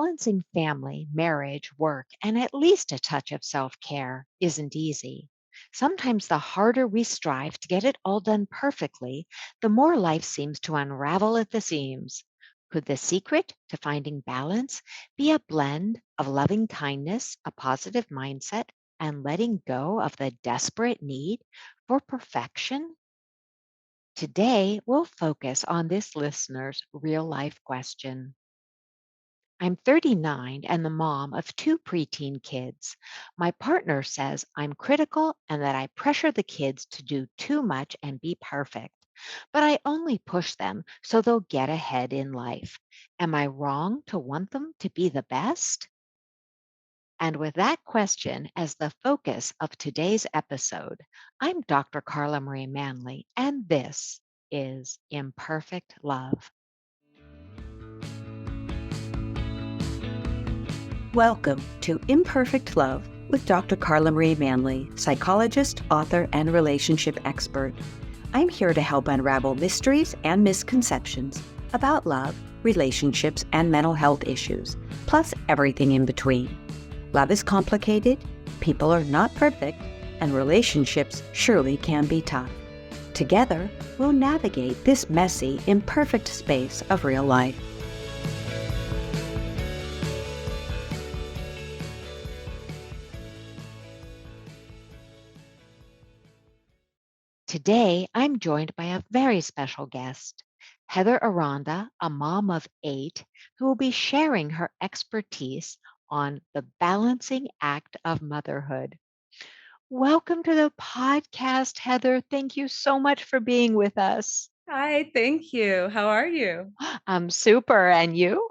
Balancing family, marriage, work, and at least a touch of self care isn't easy. Sometimes the harder we strive to get it all done perfectly, the more life seems to unravel at the seams. Could the secret to finding balance be a blend of loving kindness, a positive mindset, and letting go of the desperate need for perfection? Today, we'll focus on this listener's real life question. I'm 39 and the mom of two preteen kids. My partner says I'm critical and that I pressure the kids to do too much and be perfect. But I only push them so they'll get ahead in life. Am I wrong to want them to be the best? And with that question as the focus of today's episode, I'm Dr. Carla Manly, and this is Imperfect Love. Welcome to Imperfect Love with Dr. Carla Marie Manly, psychologist, author, and relationship expert. I'm here to help unravel mysteries and misconceptions about love, relationships, and mental health issues, plus everything in between. Love is complicated, people are not perfect, and relationships surely can be tough. Together, we'll navigate this messy, imperfect space of real life. Today, I'm joined by a very special guest, Heather Aranda, a mom of 8, who will be sharing her expertise on the balancing act of motherhood. Welcome to the podcast, Heather. Thank you so much for being with us. Hi, thank you. How are you? I'm super. And you?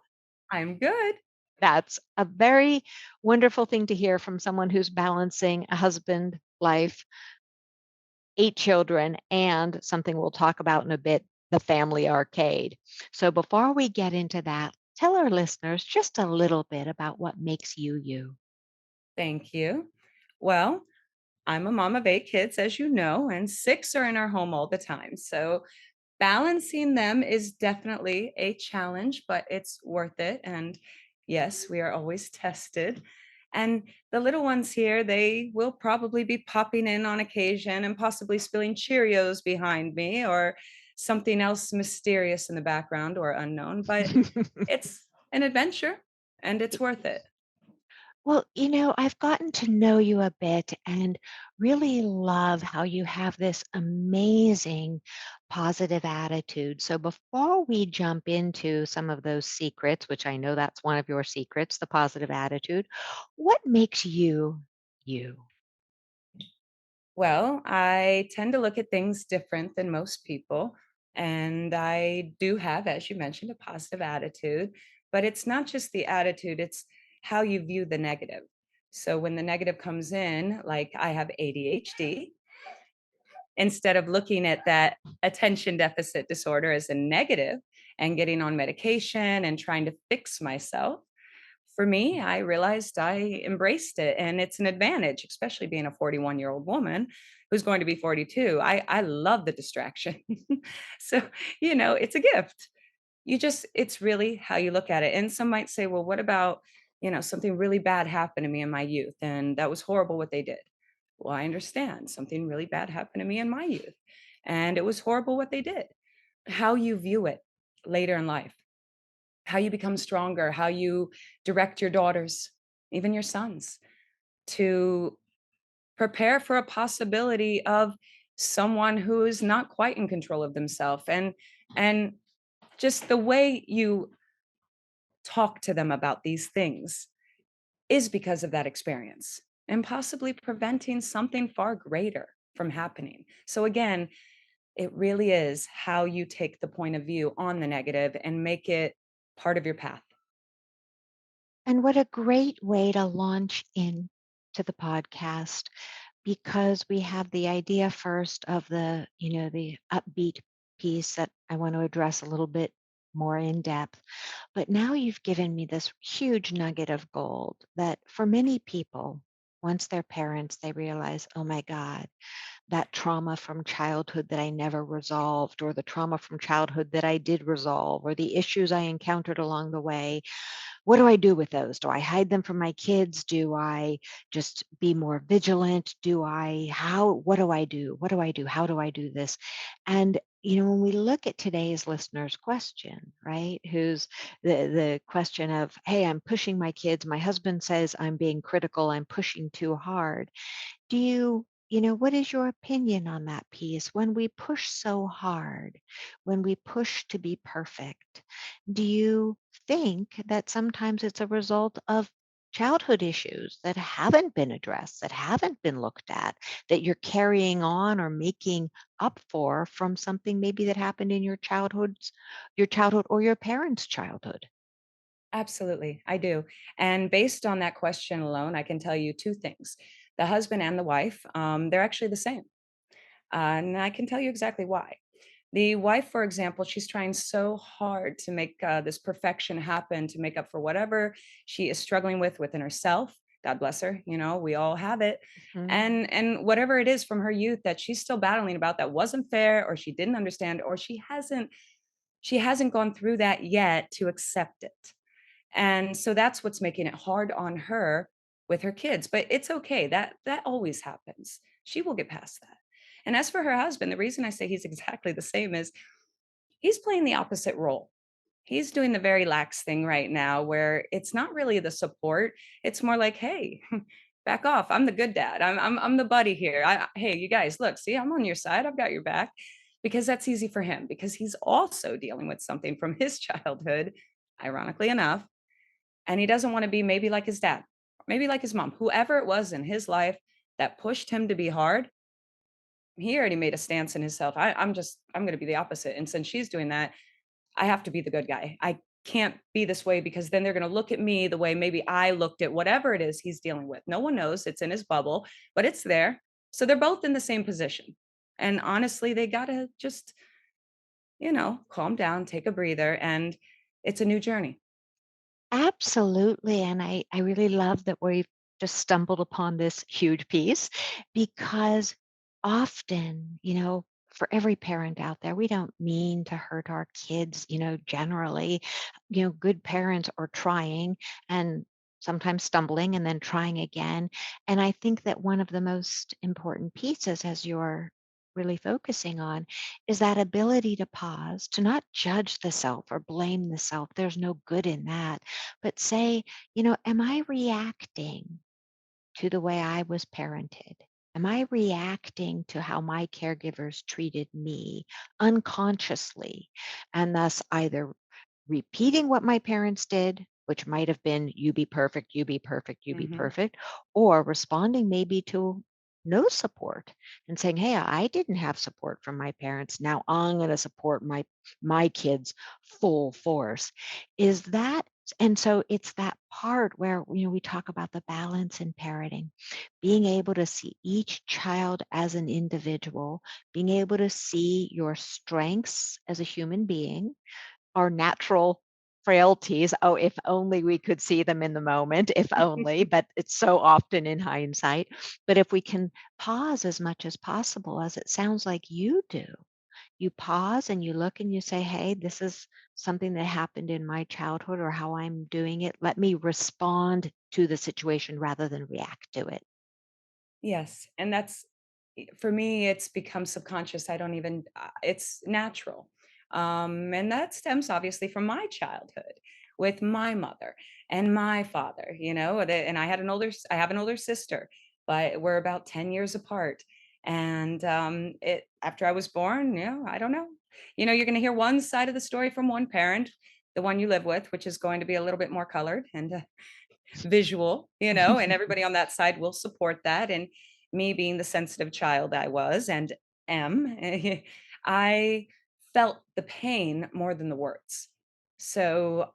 I'm good. That's a very wonderful thing to hear from someone who's balancing a husband life, 8 children, and something we'll talk about in a bit, the family arcade. So before we get into that, tell our listeners just a little bit about what makes you you. Thank you. Well, I'm a mom of 8 kids, as you know, and 6 are in our home all the time. So balancing them is definitely a challenge, but it's worth it. And yes, we are always tested. And the little ones here, they will probably be popping in on occasion and possibly spilling Cheerios behind me or something else mysterious in the background or unknown, but it's an adventure and it's worth it. Well, I've gotten to know you a bit and really love how you have this amazing positive attitude. So before we jump into some of those secrets, which I know that's one of your secrets, the positive attitude, what makes you you? Well, I tend to look at things different than most people. And I do have, as you mentioned, a positive attitude, but it's not just the attitude, it's how you view the negative. So when the negative comes in, like I have ADHD, instead of looking at that attention deficit disorder as a negative and getting on medication and trying to fix myself, for me, I realized I embraced it and it's an advantage, especially being a 41-year-old woman who's going to be 42. I love the distraction. So, it's a gift. It's really how you look at it. And some might say, well, what about, something really bad happened to me in my youth and that was horrible what they did. Well, I understand something really bad happened to me in my youth and it was horrible what they did. How you view it later in life, how you become stronger, how you direct your daughters, even your sons, to prepare for a possibility of someone who is not quite in control of themselves and just the way you talk to them about these things is because of that experience and possibly preventing something far greater from happening. So again, it really is how you take the point of view on the negative and make it part of your path. And what a great way to launch into the podcast because we have the idea first of the upbeat piece that I want to address a little bit more in depth. But now you've given me this huge nugget of gold that for many people, Once they're parents, they realize, oh my God, that trauma from childhood that I never resolved, or the trauma from childhood that I did resolve, or the issues I encountered along the way. What do I do with those? Do I hide them from my kids? Do I just be more vigilant? What do I do? What do I do? How do I do this? And, when we look at today's listener's question, right? Who's the question of, hey, I'm pushing my kids. My husband says I'm being critical. I'm pushing too hard. What is your opinion on that piece? When we push so hard, when we push to be perfect, do you think that sometimes it's a result of childhood issues that haven't been addressed, that haven't been looked at, that you're carrying on or making up for from something maybe that happened in your childhood or your parents' childhood? Absolutely, I do. And based on that question alone, I can tell you 2 things. The husband and the wife, they're actually the same. And I can tell you exactly why. The wife, for example, she's trying so hard to make this perfection happen, to make up for whatever she is struggling with within herself. God bless her. We all have it, Mhm. and whatever it is from her youth that she's still battling about that wasn't fair, or she didn't understand, or she hasn't gone through that yet to accept it. And so that's what's making it hard on her with her kids, but it's okay. That always happens. She will get past that. And as for her husband, the reason I say he's exactly the same is he's playing the opposite role. He's doing the very lax thing right now where it's not really the support. It's more like, "Hey, back off. I'm the good dad. I'm the buddy here. Hey, you guys, look, see, I'm on your side. I've got your back." Because that's easy for him because he's also dealing with something from his childhood, ironically enough, and he doesn't want to be maybe like his dad, maybe like his mom, whoever it was in his life that pushed him to be hard. He already made a stance in himself. I'm going to be the opposite. And since she's doing that, I have to be the good guy. I can't be this way because then they're going to look at me the way maybe I looked at whatever it is he's dealing with. No one knows. It's in his bubble, but it's there. So they're both in the same position. And honestly, they got to just, calm down, take a breather, and it's a new journey. Absolutely, and I really love that we've just stumbled upon this huge piece because often, for every parent out there, we don't mean to hurt our kids, generally. Good parents are trying and sometimes stumbling and then trying again. And I think that one of the most important pieces, as you're really focusing on, is that ability to pause, to not judge the self or blame the self. There's no good in that, but say, am I reacting to the way I was parented? Am I reacting to how my caregivers treated me unconsciously? And thus either repeating what my parents did, which might have been, you be perfect, you be perfect, you be Hmm. perfect, or responding maybe to no support and saying, hey, I didn't have support from my parents. Now I'm going to support my kids full force. Is that and so it's that part where we talk about the balance in parenting, being able to see each child as an individual, being able to see your strengths as a human being, our natural frailties. Oh, if only we could see them in the moment, if only, but it's so often in hindsight. But if we can pause as much as possible, as it sounds like you do, you pause and you look and you say, hey, this is something that happened in my childhood or how I'm doing it. Let me respond to the situation rather than react to it. Yes, and for me, it's become subconscious. I don't even it's natural. And that stems obviously from my childhood with my mother and my father, and I have an older sister, but we're about 10 years apart. And it after I was born, I don't know. You're going to hear one side of the story from one parent, the one you live with, which is going to be a little bit more colored and visual, and everybody on that side will support that. And me being the sensitive child I was and am, I felt the pain more than the words. So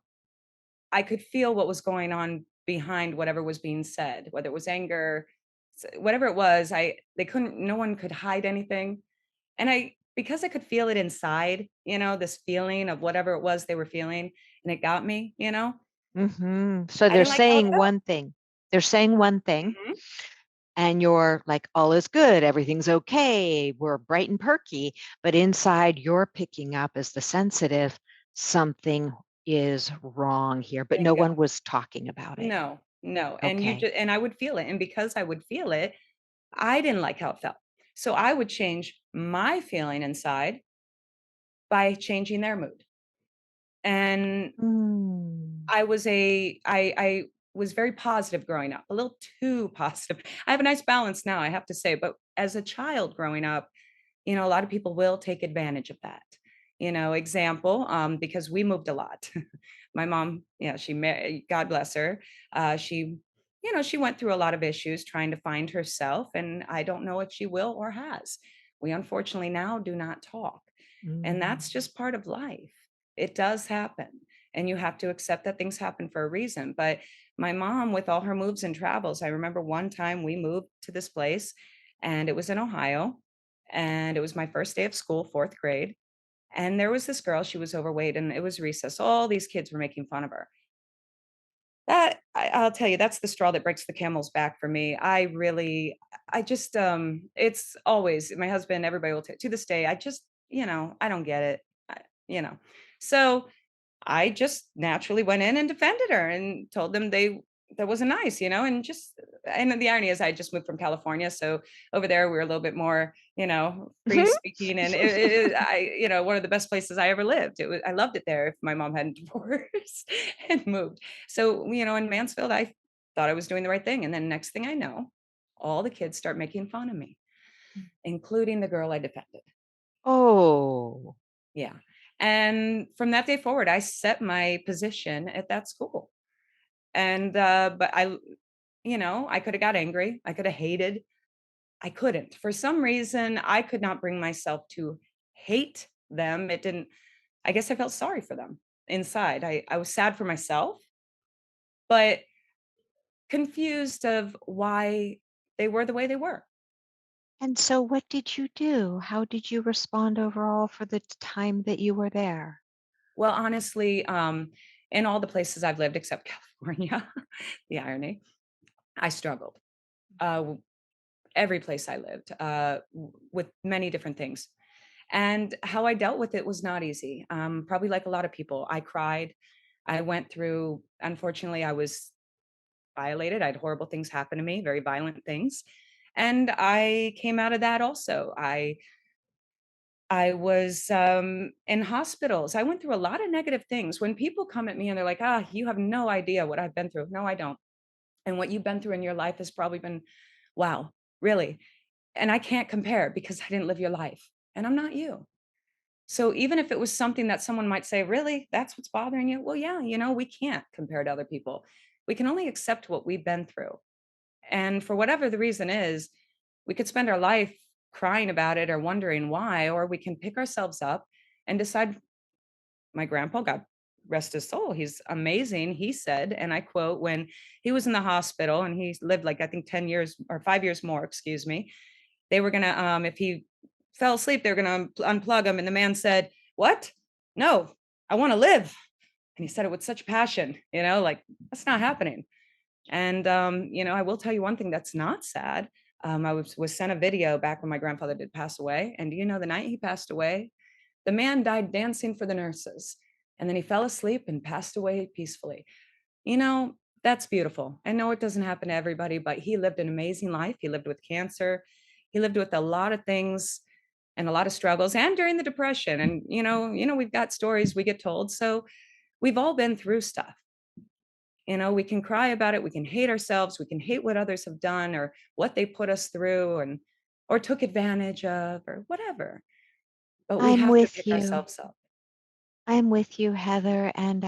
I could feel what was going on behind whatever was being said, whether it was anger, whatever it was. No one could hide anything. And because I could feel it inside, this feeling of whatever it was they were feeling, and it got me, So I they're didn't like how it saying felt. one thing. They're saying one thing. And you're like, all is good, everything's okay, we're bright and perky. But inside, you're picking up as the sensitive, something is wrong here, but no Bingo. one was talking about it. No, no, and you Okay. just and I would feel it, and because I would feel it, I didn't like how it felt. So I would change my feeling inside by changing their mood. And Mm. I was very positive growing up, a little too positive. I have a nice balance now, I have to say, but as a child growing up, a lot of people will take advantage of that. Example, because we moved a lot. My mom, she married, God bless her. She went through a lot of issues trying to find herself, and I don't know if she will or has. We unfortunately now do not talk. And Mm. that's just part of life. It does happen. And you have to accept that things happen for a reason. But my mom, with all her moves and travels, I remember one time we moved to this place and it was in Ohio. And it was my first day of school, fourth grade. And there was this girl, she was overweight and it was recess. All these kids were making fun of her. I'll tell you, that's the straw that breaks the camel's back for me. I just, it's always my husband, everybody will to this day, I don't get it. I, you know, so I just naturally went in and defended her and told them that wasn't nice, and just and the irony is I just moved from California, so over there we were a little bit more, free speaking, and one of the best places I ever lived. I loved it there. If my mom hadn't divorced and moved, so in Mansfield, I thought I was doing the right thing, and then next thing I know, all the kids start making fun of me, including the girl I defended. Oh. Yeah. And from that day forward, I set my position at that school. And but I could have got angry. I could have hated. I couldn't. For some reason, I could not bring myself to hate them. It didn't I guess I felt sorry for them inside. I was sad for myself, but confused of why they were the way they were. And so what did you do? How did you respond overall for the time that you were there? Well, honestly, in all the places I've lived except California, the irony, I struggled. Uh, every place I lived, with many different things. And how I dealt with it was not easy. Probably like a lot of people, I cried. I went through, unfortunately, I was violated. I had horrible things happen to me, very violent things. And I came out of that also. I was in hospitals. I went through a lot of negative things. When people come at me and they're like, you have no idea what I've been through. No, I don't. And what you've been through in your life has probably been, wow, really. And I can't compare because I didn't live your life and I'm not you. So even if it was something that someone might say, really, that's what's bothering you? Well, yeah, we can't compare to other people. We can only accept what we've been through. And for whatever the reason is, we could spend our life crying about it or wondering why, or we can pick ourselves up and decide. My grandpa, God rest his soul, he's amazing. He said, and I quote, when he was in the hospital and he lived like, I think 10 years or 5 years more, excuse me, they were gonna, if he fell asleep, they were gonna unplug him. And the man said, "What? No, I want to live." And he said it with such passion, like that's not happening. And I will tell you one thing that's not sad. I was sent a video back when my grandfather did pass away. And do you know the night he passed away, the man died dancing for the nurses. And then he fell asleep and passed away peacefully. You know, that's beautiful. I know it doesn't happen to everybody, but he lived an amazing life. He lived with cancer. He lived with a lot of things and a lot of struggles and during the depression. And we've got stories we get told. So we've all been through stuff. We can cry about it, we can hate ourselves, we can hate what others have done or what they put us through and or took advantage of or whatever. But we I'm have to with pick you. ourselves up. I'm with you, Heather, and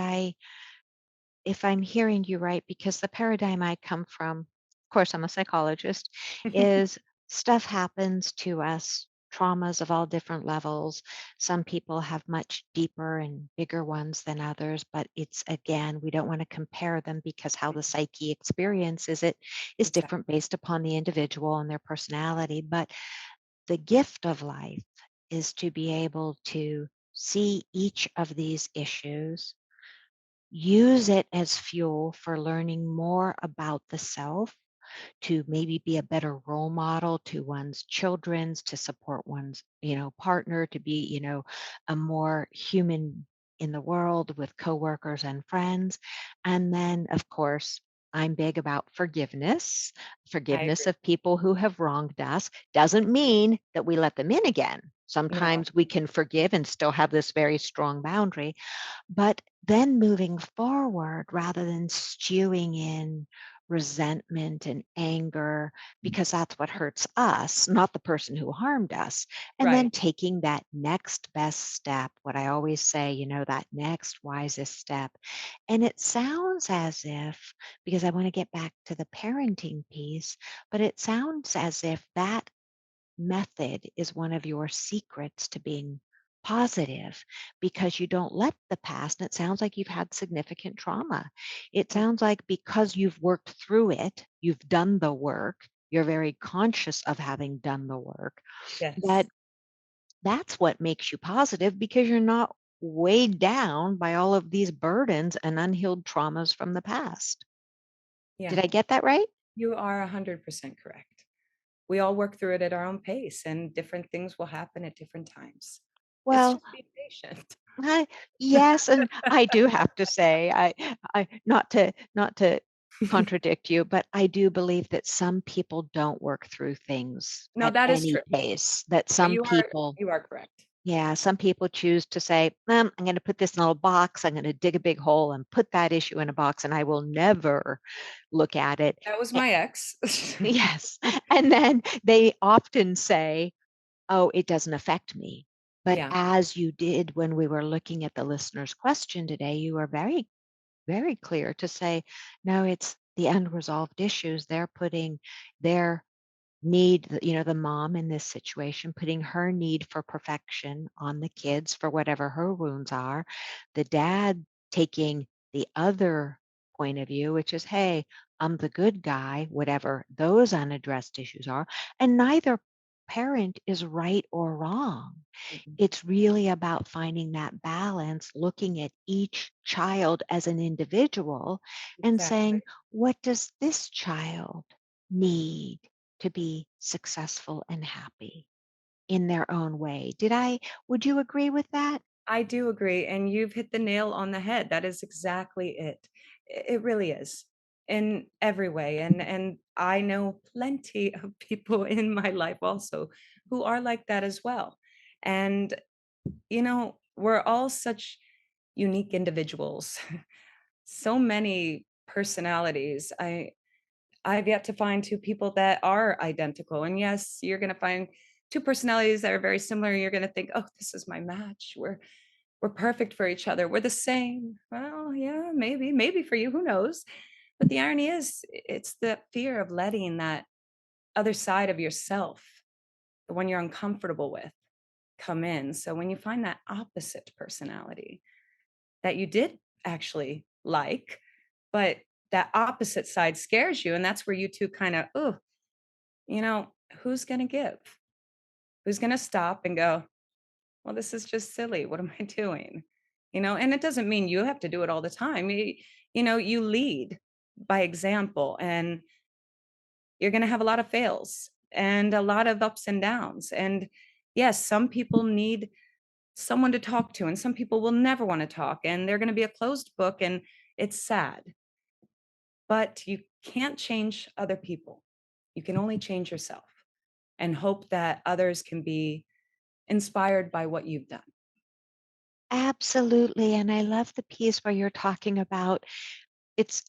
if I'm hearing you right, because the paradigm I come from, of course, I'm a psychologist, is stuff happens to us, traumas of all different levels. Some people have much deeper and bigger ones than others, but it's again, we don't want to compare them because how the psyche experiences it is Exactly. different based upon the individual and their personality. But the gift of life is to be able to see each of these issues, use it as fuel for learning more about the self, to maybe be a better role model to one's children's, to support one's, partner, to be, a more human in the world with coworkers and friends. And then, of course, I'm big about forgiveness, I forgiveness agree. of people who have wronged us. Doesn't mean that we let them in again. No, Sometimes we can forgive and still have this very strong boundary, but then moving forward rather than stewing in resentment and anger, because that's what hurts us, not the person who harmed us. And then right. taking that next best step, what I always say, that next wisest step. And it sounds as if, because I want to get back to the parenting piece, but it sounds as if that method is one of your secrets to being positive because you don't let the past, and it sounds like you've had significant trauma. It Mm, sounds like because you've worked through it, you've done the work, you're very conscious of having done the work, that yes. that's what makes you positive because you're not weighed down by all of these burdens and unhealed traumas from the past. Yeah, Did I get that right? you are 100% correct. We all work through it at our own pace, and different things will happen at different times. It's Well, just being patient. I yes, and I do have to say, I not to contradict you, but I do believe that some people don't work through things No, at that is any true. pace, that No, some people you are correct. yeah, some people choose to say, I'm gonna put this in a little box, I'm gonna dig a big hole and put that issue in a box, and I will never look at it." That was A my ex. yes, and then they often say, "Oh, it doesn't affect me." But Yeah, as you did when we were looking at the listener's question today, you were very, very clear to say, no, it's the unresolved issues. They're putting their need, the mom in this situation, putting her need for perfection on the kids for whatever her wounds are. The dad taking the other point of view, which is, hey, I'm the good guy, whatever those unaddressed issues are. And neither parent is right or wrong. mhm, It's really about finding that balance, looking at each child as an individual and saying, exactly. what does this child need to be successful and happy in their own way? Would you agree with that? I do agree, and you've hit the nail on the head. That is exactly it. It really is in every way, and I know plenty of people in my life also who are like that as well. And we're all such unique individuals, so many personalities. I've yet to find two people that are identical. And yes, you're going to find two personalities that are very similar. You're going to think, oh, this is my match. We're perfect for each other. We're the same. Well, yeah, maybe for you, who knows? But the irony is, it's the fear of letting that other side of yourself, the one you're uncomfortable with, come in. So when you find that opposite personality that you did actually like, but that opposite side scares you, and that's where you two kind of, oh, who's going to give? Who's going to stop and go, well, this is just silly. What am I doing? And it doesn't mean you have to do it all the time. You lead by example, and you're going to have a lot of fails and a lot of ups and downs. And yes, some people need someone to talk to, and some people will never want to talk, and they're going to be a closed book, and it's sad. But you can't change other people. You can only change yourself and hope that others can be inspired by what you've done. Absolutely. And I love the piece where you're talking about it's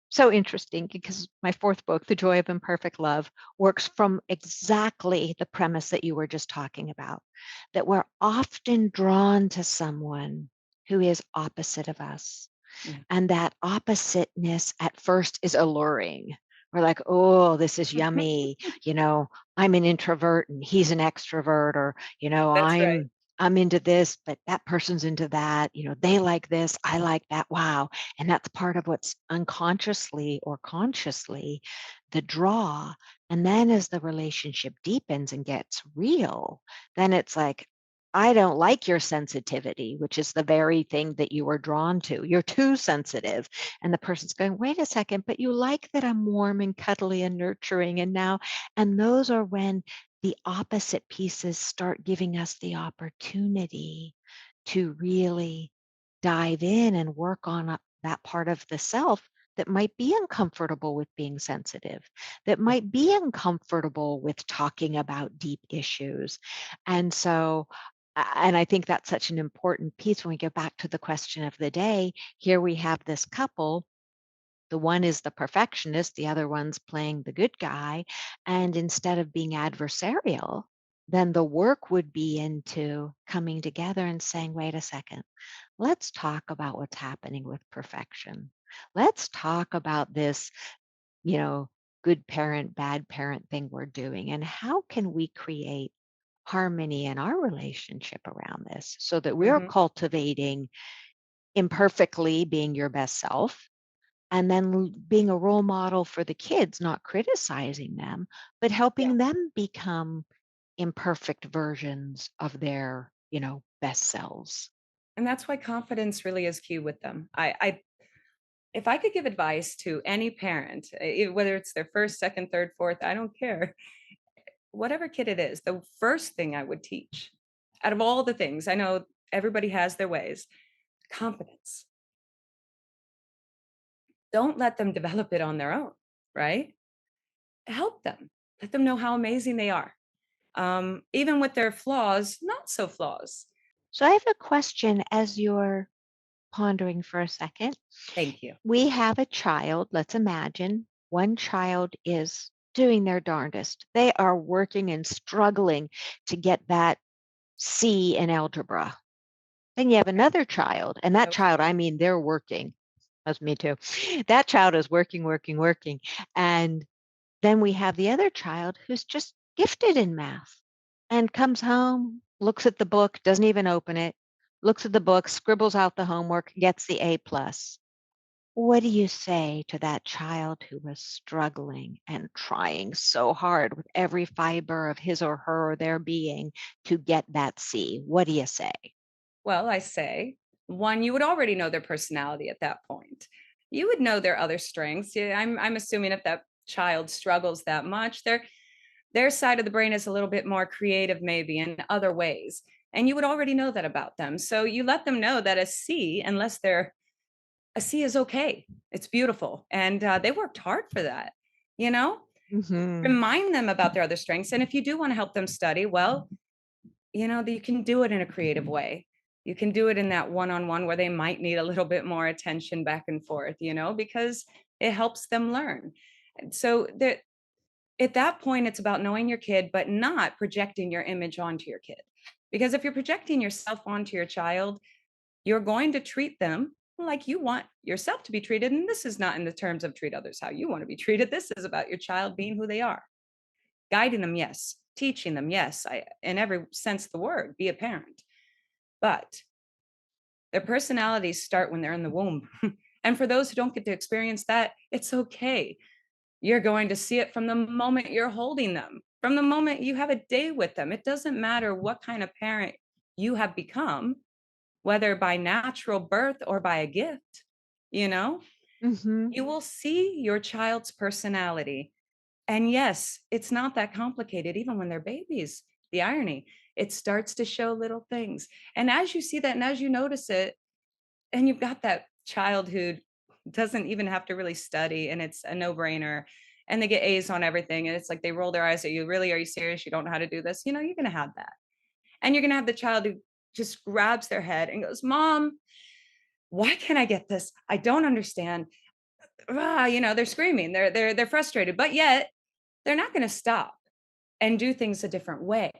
so interesting because my fourth book, The Joy of Imperfect Love, works from exactly the premise that you were just talking about, that we're often drawn to someone who is opposite of us. Yeah. And that oppositeness at first is alluring. We're like, oh, this is yummy. I'm an introvert and he's an extrovert, or, That's right. I'm into this, but that person's into that. They like this, I like that. Wow. And that's part of what's unconsciously or consciously the draw. And then as the relationship deepens and gets real, then it's like, I don't like your sensitivity, which is the very thing that you were drawn to. You're too sensitive. And the person's going, wait a second, but you like that I'm warm and cuddly and nurturing. And now, and those are when the opposite pieces start giving us the opportunity to really dive in and work on that part of the self that might be uncomfortable with being sensitive, that might be uncomfortable with talking about deep issues. And so, and I think that's such an important piece when we go back to the question of the day. Here we have this couple. The one is the perfectionist, the other one's playing the good guy. And instead of being adversarial, then the work would be into coming together and saying, wait a second, let's talk about what's happening with perfection. Let's talk about this, you know, good parent, bad parent thing we're doing. And how can we create harmony in our relationship around this so that we're Mhm. cultivating imperfectly being your best self and then being a role model for the kids, not criticizing them, but Yeah. helping them become imperfect versions of their, best selves. And that's why confidence really is key with them. I if I could give advice to any parent, whether it's their first, second, third, fourth, I don't care, whatever kid it is, the first thing I would teach out of all the things, I know everybody has their ways, confidence. Don't let them develop it on their own, right? Help them. Let them know how amazing they are. Even with their flaws, not so flaws. So I have a question as you're pondering for a second. Thank you. We have a child, let's imagine one child is doing their darndest. They are working and struggling to get that C in algebra. Then you have another child, and that So child, I true. mean, they're working. That's me too. That child is working, working, working. And then we have the other child who's just gifted in math and comes home, looks at the book, doesn't even open it, looks at the book, scribbles out the homework, gets the A plus. What do you say to that child who was struggling and trying so hard with every fiber of his or her or their being to get that C? What do you say? Well, I say, one, you would already know their personality at that point. You would know their other strengths. Yeah, I'm assuming if that child struggles that much, their side of the brain is a little bit more creative, maybe in other ways. And you would already know that about them. So you let them know that a C, unless they're a C, is okay. It's beautiful. And they worked hard for that, you know? Hmm. Remind them about their other strengths. And if you do want to help them study, well, that you can do it in a creative way. You can do it in that one-on-one where they might need a little bit more attention back and forth, because it helps them learn. And so that at that point, it's about knowing your kid, but not projecting your image onto your kid. Because if you're projecting yourself onto your child, you're going to treat them like you want yourself to be treated. And this is not in the terms of treat others how you want to be treated. This is about your child being who they are. Guiding them, yes. Teaching them, yes. In every sense of the word, be a parent. But their personalities start when they're in the womb. And for those who don't get to experience that, it's okay. You're going to see it from the moment you're holding them, from the moment you have a day with them. It doesn't matter what kind of parent you have become, whether by natural birth or by a gift, you know, Hmm. you will see your child's personality. And yes, it's not that complicated, even when they're babies. The irony, it starts to show little things. And as you see that and as you notice it, and you've got that child who doesn't even have to really study and it's a no-brainer and they get A's on everything and it's like they roll their eyes at you. Really, are you serious? You don't know how to do this? You're going to have that. And you're going to have the child who just grabs their head and goes, "Mom, why can't I get this? I don't understand." They're screaming. They're frustrated, but yet they're not going to stop and do things a different way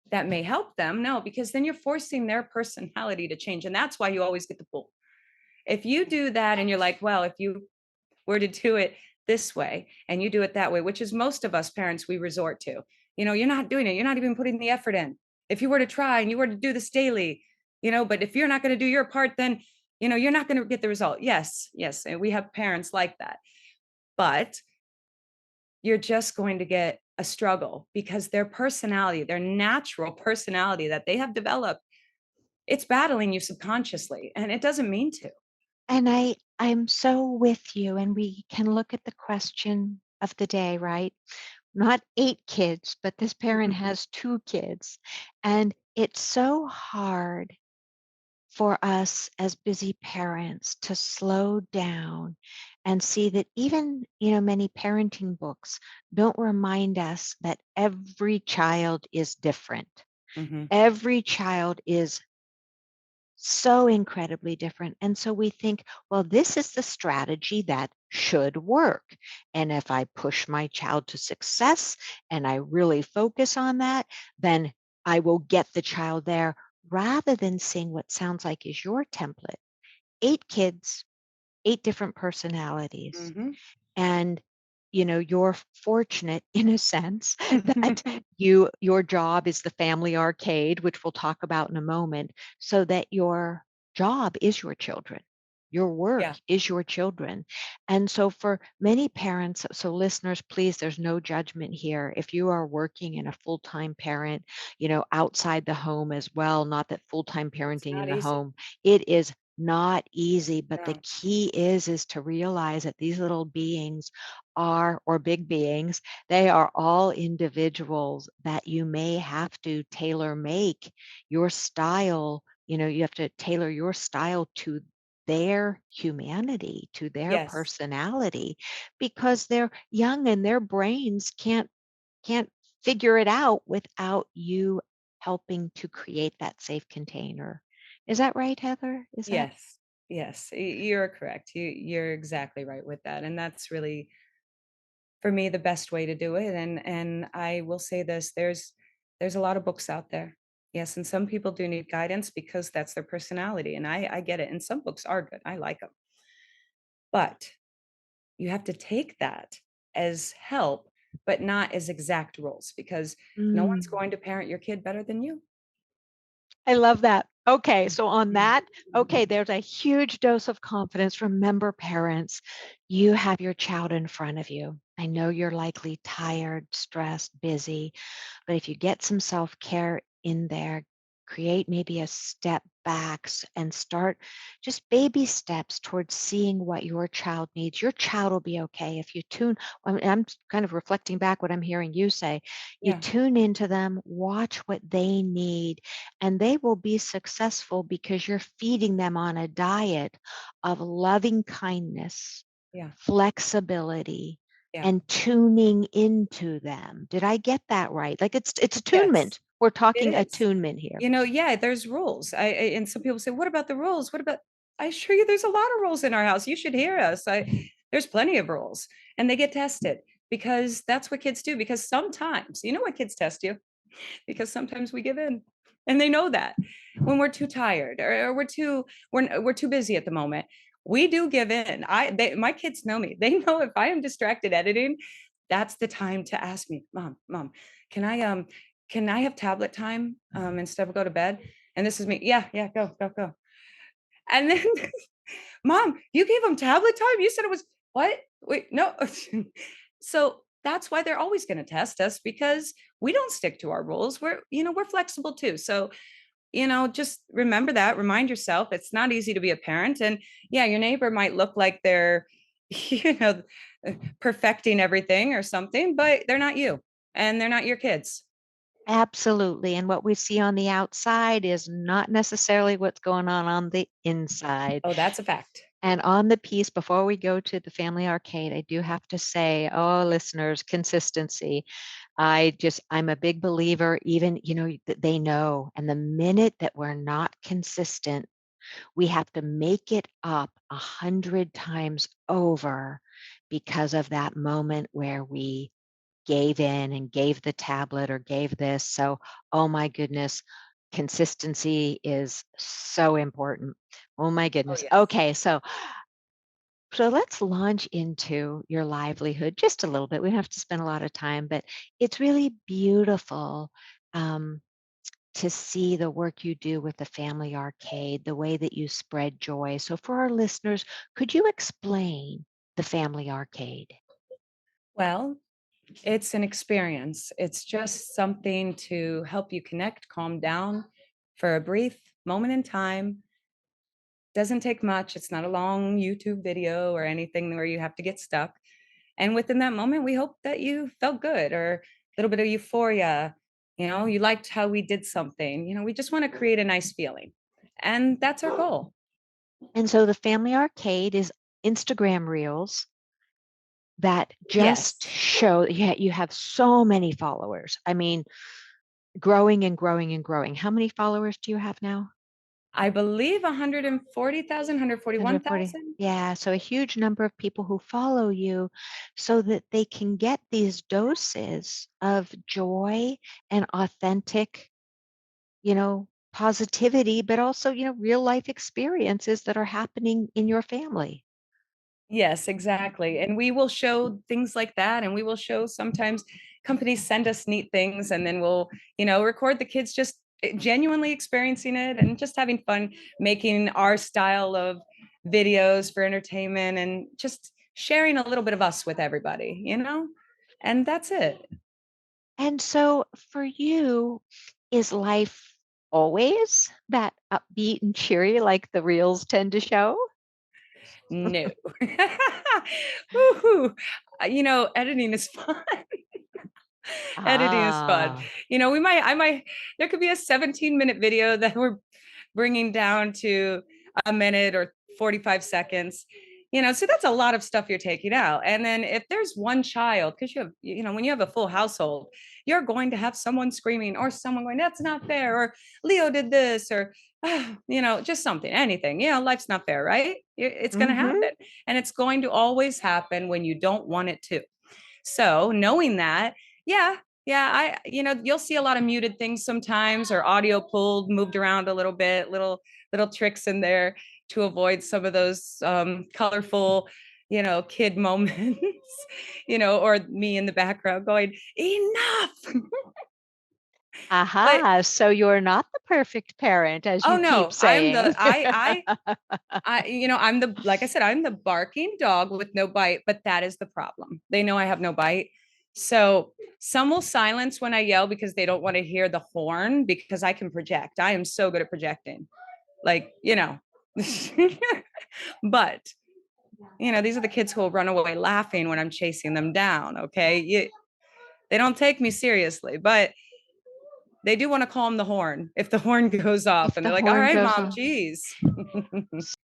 that may help them. No, because then you're forcing their personality to change. And that's why you always get the pull. If you do that and you're like, well, if you were to do it this way and you do it that way, which is most of us parents we resort to, you're not doing it. You're not even putting the effort in. If you were to try and you were to do this daily, but if you're not going to do your part, then, you're not going to get the result. Yes, yes. And we have parents like that. But you're just going to get a struggle because their personality, their natural personality that they have developed, it's battling you subconsciously and it doesn't mean to. And I'm so with you, and we can look at the question of the day, right? Not 8 kids, but this parent has 2 kids, and it's so hard for us as busy parents to slow down and see that even, many parenting books don't remind us that every child is different. Mhm. Every child is so incredibly different. And so we think, well, this is the strategy that should work. And if I push my child to success and I really focus on that, then I will get the child there rather than seeing what sounds like is your template. 8 kids, 8 different personalities. Mhm. And, you're fortunate in a sense that your job is the family arcade, which we'll talk about in a moment, so that your job is your children. Your work Yeah, is your children. And so for many parents, so listeners, please, there's no judgment here. If you are working and a full-time parent, outside the home as well, not that full-time it's parenting in not the easy. home, it is not easy, but the No. key is to realize that these little beings are, or big beings, they are all individuals that you may have to tailor make your style. You have to tailor your style to their humanity, to their Yes. personality, because they're young and their brains can't figure it out without you helping to create that safe container. Is that right, Heather? Is that Yes. Yes. You're correct. You're exactly right with that. And that's really for me the best way to do it. And I will say this, there's a lot of books out there. Yes, and some people do need guidance because that's their personality. And I get it. And some books are good. I like them. But you have to take that as help, but not as exact rules because no one's Mm. going to parent your kid better than you. I love that. Okay, so on that, okay, there's a huge dose of confidence. Remember, parents, you have your child in front of you. I know you're likely tired, stressed, busy, but if you get some self care in there, create maybe a step backs and start just baby steps towards seeing what your child needs. Your child will be okay if you tune. I'm kind of reflecting back what I'm hearing you say. You Yeah, tune into them, watch what they need, and they will be successful because you're feeding them on a diet of loving kindness, yeah, flexibility, yeah. and tuning into them. Did I get that right? Like it's Yes, attunement. We're it talking is. attunement here. Yeah, there's rules. And some people say, "What about the rules? What about?" I assure you, there's a lot of rules in our house. You should hear us. There's plenty of rules, and they get tested because that's what kids do. Because sometimes, you know what kids test you? Because sometimes we give in, and they know that when we're too tired or we're too busy at the moment, we do give in. My kids know me. They know if I am distracted editing, that's the time to ask me, mom, can I um can I have tablet time instead of go to bed? And this is me. Yeah, yeah, go. And then mom, you gave them tablet time? You said it was what? Wait, no. So that's why they're always going to test us because we don't stick to our rules. We're flexible too. So, just remember that, remind yourself it's not easy to be a parent. And yeah, your neighbor might look like they're, you know, perfecting everything or something, but they're not you and they're not your kids. Absolutely. And what we see on the outside is not necessarily what's going on the inside. Oh, that's a fact. And on the piece, before we go to the family arcade, I do have to say, oh, listeners, consistency. I'm a big believer, even, that they know. And the minute that we're not consistent, we have to make it up 100 times over because of that moment where we gave in and gave the tablet or gave this. So, oh my goodness, consistency is so important. Oh my Oh, goodness. yes. Okay, so let's launch into your livelihood just a little bit. We don't have to spend a lot of time, but it's really beautiful um, to see the work you do with the family arcade, the way that you spread joy. So, for our listeners, could you explain the family arcade? Well, It's an experience. It's just something to help you connect, calm down for a brief moment in time. Doesn't take much. It's not a long YouTube video or anything where you have to get stuck. And within that moment, we hope that you felt good or a little bit of euphoria. You liked how we did something. We just want to create a nice feeling. And that's our goal. And so the Family Arcade is Instagram reels that just Yes. show you have so many followers. I mean, growing and growing and growing. How many followers do you have now? I believe 140,000, 140. 141,000. Yeah, so a huge number of people who follow you so that they can get these doses of joy and authentic, positivity, but also, real life experiences that are happening in your family. Yes, exactly. And we will show things like that. And we will show sometimes companies send us neat things and then we'll, record the kids just genuinely experiencing it and just having fun making our style of videos for entertainment and just sharing a little bit of us with everybody. And that's it. And so for you, is life always that upbeat and cheery like the reels tend to show? No. Woo-hoo. Editing is fun. Editing is fun. Ah. There could be a 17-minute video that we're bringing down to a minute or 45 seconds. So that's a lot of stuff you're taking out. And then if there's one child, because when you have a full household, you're going to have someone screaming or someone going, that's not fair, or Leo did this, or, just something, anything. Life's not fair, right? It's going to Mm-hmm. happen. And it's going to always happen when you don't want it to. So knowing that, yeah, yeah, you'll see a lot of muted things sometimes or audio pulled, moved around a little bit, little tricks in there to avoid some of those colorful, kid moments, or me in the background going, enough. But Aha. So you're not the perfect parent, as oh you keep no, I'm the saying. I'm the like I said, I'm the barking dog with no bite, but that is the problem. They know I have no bite. So some will silence when I yell because they don't want to hear the horn because I can project. I am so good at projecting. Like, but these are the kids who will run away laughing when I'm chasing them down. Okay. They don't take me seriously, but they do want to calm the horn if the horn goes off If and the they're like, all horn right, goes mom, off. geez.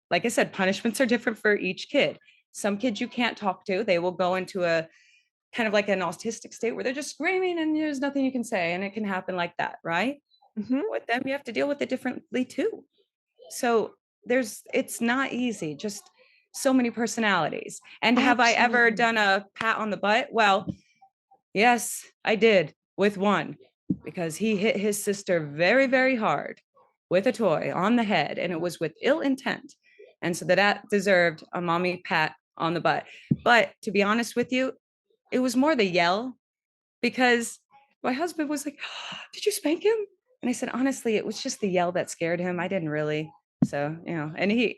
Like I said, punishments are different for each kid. Some kids you can't talk to, they will go into a kind of like an autistic state where they're just screaming and there's nothing you can say. And it can happen like that, right? Mhm. With them, you have to deal with it differently too. So it's not easy, just so many personalities. And have I ever Absolutely. done a pat on the butt? Well, yes, I did with one because he hit his sister very, very hard with a toy on the head and it was with ill intent. And so that deserved a mommy pat on the butt. But to be honest with you, it was more the yell because my husband was like, did you spank him? And I said, honestly, it was just the yell that scared him. I didn't really. So, and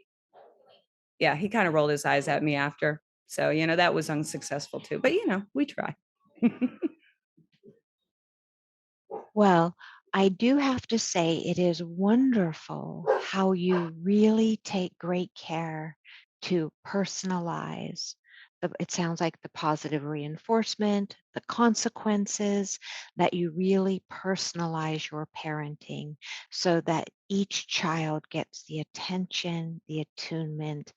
yeah, he kind of rolled his eyes at me after. So, that was unsuccessful too. But, we try. Well, I do have to say it is wonderful how you really take great care to personalize. It sounds like the positive reinforcement, the consequences, that you really personalize your parenting so that each child gets the attention, the attunement,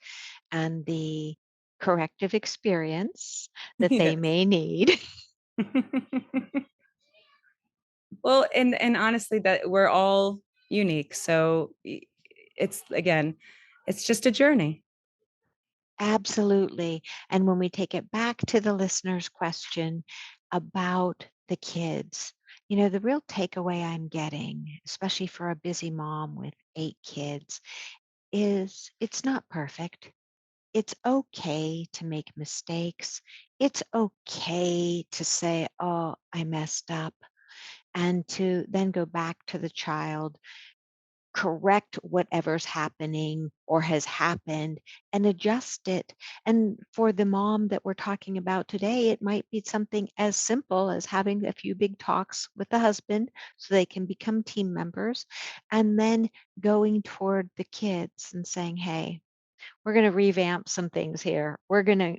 and the corrective experience that they Yes. may need. Well, and honestly, that we're all unique. So it's again, it's just a journey. Absolutely. And when we take it back to the listener's question about the kids, the real takeaway I'm getting, especially for a busy mom with 8 kids, is it's not perfect. It's okay to make mistakes. It's okay to say, oh, I messed up, and to then go back to the child correct whatever's happening or has happened and adjust it. And for the mom that we're talking about today, it might be something as simple as having a few big talks with the husband so they can become team members, and then going toward the kids and saying, hey, we're going to revamp some things here. We're going to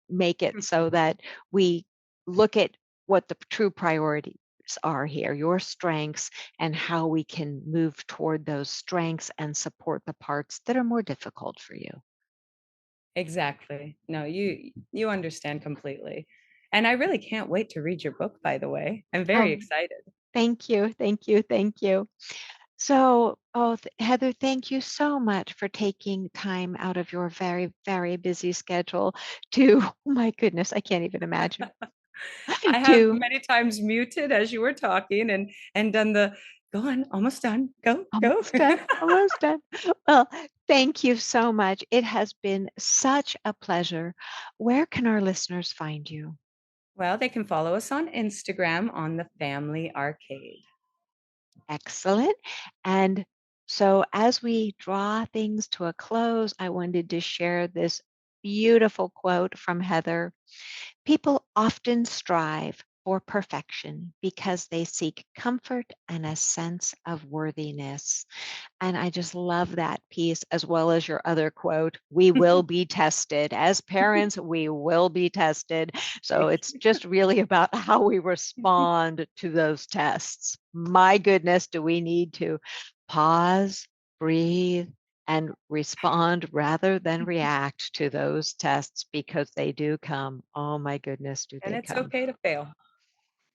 make it so that we look at what the true priorities are here, your strengths, and how we can move toward those strengths and support the parts that are more difficult for you. Exactly. No, you understand completely. And I really can't wait to read your book, by the way. I'm very Oh, excited. thank you. Thank you. Thank you. So, Heather, thank you so much for taking time out of your very, very busy schedule to, oh my goodness, I can't even imagine, I have to many times muted as you were talking and done the go on, almost done. Go, go. almost done, almost done. Well, thank you so much. It has been such a pleasure. Where can our listeners find you? Well, they can follow us on Instagram on the Family Arcade. Excellent. And so, as we draw things to a close, I wanted to share this beautiful quote from Heather. People often strive for perfection because they seek comfort and a sense of worthiness. And I just love that piece, as well as your other quote, we will be tested. As parents, we will be tested. So Thank it's just really about how we respond to those tests. My goodness, do we need to pause, breathe, and respond rather than react to those tests, because they do come. Oh my goodness, do And they it's come? okay to fail.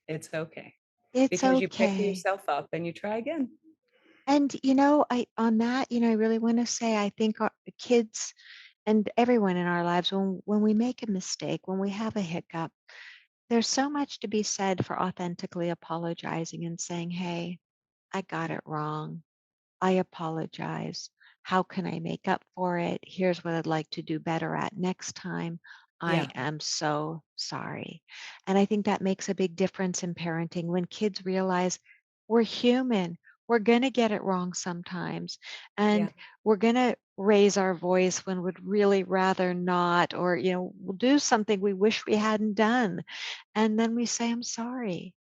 It's okay It's because you pick okay. yourself up and you try again. And I on that, I really want to say I think our kids and everyone in our lives, when we make a mistake, when we have a hiccup, there's so much to be said for authentically apologizing and saying, "Hey, I got it wrong. I apologize. How can I make up for it? Here's what I'd like to do better at next time. I Yeah, am so sorry." And I think that makes a big difference in parenting when kids realize we're human. We're going to get it wrong sometimes. yeah. And we're going to raise our voice when we'd really rather not, or, we'll do something we wish we hadn't done. And then we say, I'm sorry.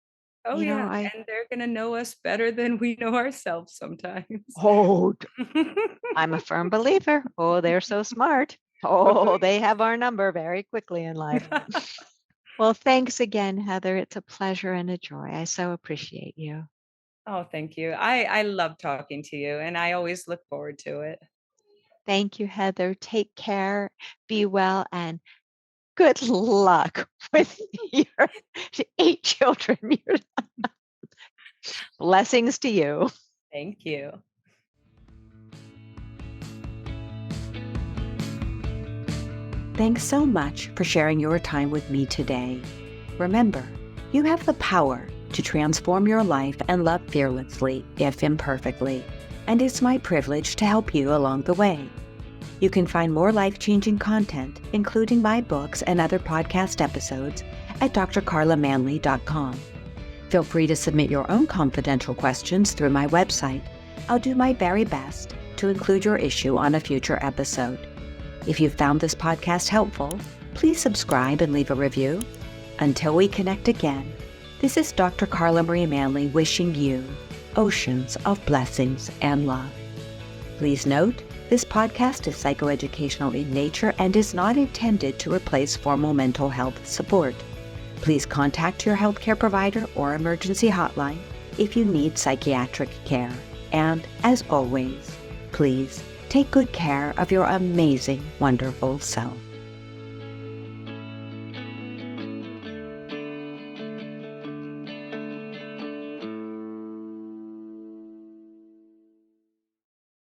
Oh, You know, yeah, I, and they're gonna know us better than we know ourselves sometimes. oh, I'm a firm believer. Oh, they're so smart. Oh, they have our number very quickly in life. Well, thanks again, Heather. It's a pleasure and a joy. I so appreciate you. Oh, thank you. I love talking to you, and I always look forward to it. Thank you, Heather. Take care, be well, and good luck with your 8 children. Your blessings to you. Thank you. Thanks so much for sharing your time with me today. Remember, you have the power to transform your life and love fearlessly, if imperfectly, and it's my privilege to help you along the way. You can find more life-changing content, including my books and other podcast episodes, at drcarlamanly.com. Feel free to submit your own confidential questions through my website. I'll do my very best to include your issue on a future episode. If you found this podcast helpful, please subscribe and leave a review. Until we connect again, this is Dr. Carla Marie Manly wishing you oceans of blessings and love. Please note, this podcast is psychoeducational in nature and is not intended to replace formal mental health support. Please contact your healthcare provider or emergency hotline if you need psychiatric care. And as always, please take good care of your amazing, wonderful self.